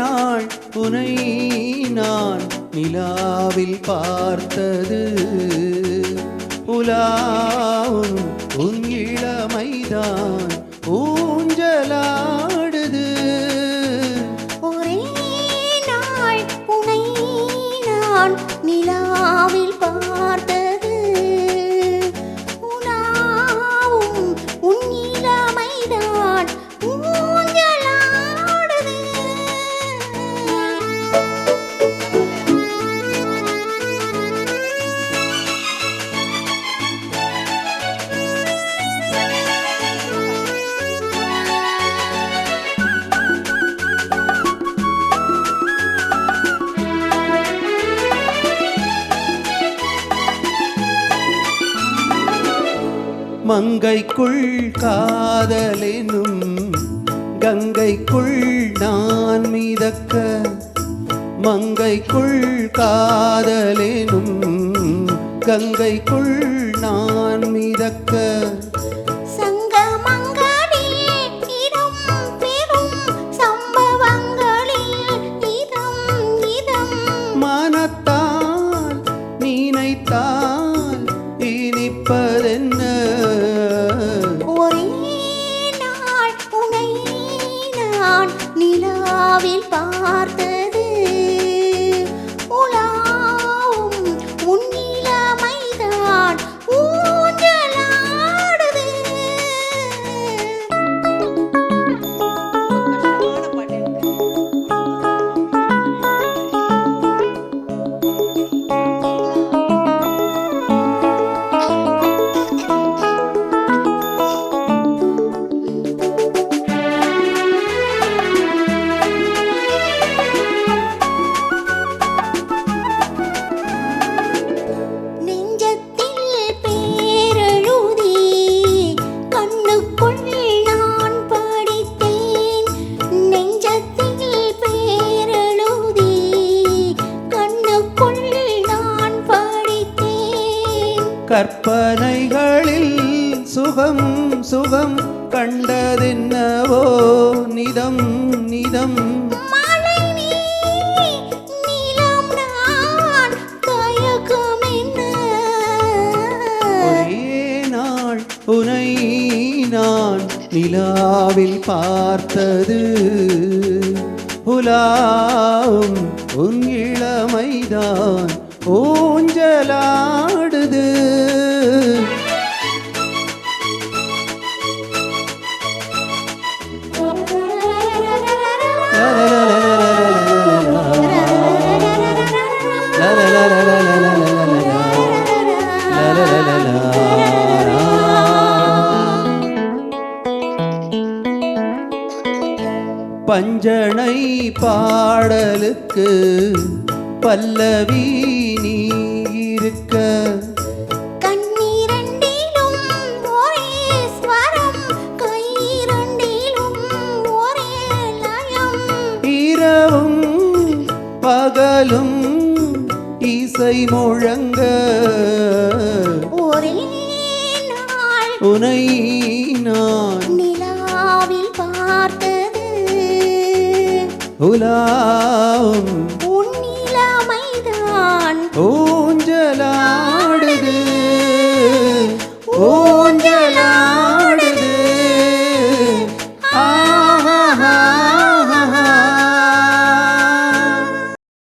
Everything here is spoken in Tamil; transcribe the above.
நாள் உனை நான் நிலாவில் பார்த்தது உலாவும் உன் இளமைதான் ஊஞ்சலாடுது. ஒரே நாள் உனை நான் நிலாவில் பார்த்தது உலாவும் உன் இளமைதான் ஊஞ்சலாடுது. மங்கைக்குள் காதலெனும் கங்கைக்குள் நான் மிதக்க மங்கைக்குள் காதலெனும் கங்கைக்குள் நான் மிதக்க சங்கமங்களில் இடம் பெறும் சம்பவங்களில் இதம் மனத்தால் நினைத்தால் இனிப்பதென்ன. ஒரே நாள் உனை நான் நிலாவில் பார்த்தது உலாவும் உன் இளமைதான் ஊஞ்சலாடுது. நெஞ்சத்தில் பேரெழுதி கண்ணுக்குள் நான் படித்தேன் நெஞ்சத்தில் பேரெழுதி கண்ணுக்குள் நான் படித்தேன். கற்பனைகளில் சுகம் சுகம் கண்டதென்னவோ நிதம் நிதம். மழை நீ நிலம் நான் தயக்கம் என்ன. ஒரே நாள் உனை நான் நிலாவில் பார்த்தது உலாவும் உன் இளமைதான் ஊஞ்சலாடுது. பஞ்சனை பாடலுக்கு பல்லவி நீ இருக்க கண்ணீரண்டிலும் ஒரே ஸ்வரம் கைரண்டிலும் ஒரே லயம். இரவும் பகலும் இசை முழங்க ஒரே நாள் உனை நான் நிலாவில் பார்த்தது உலாவும் உன் இளமைதான் ஓ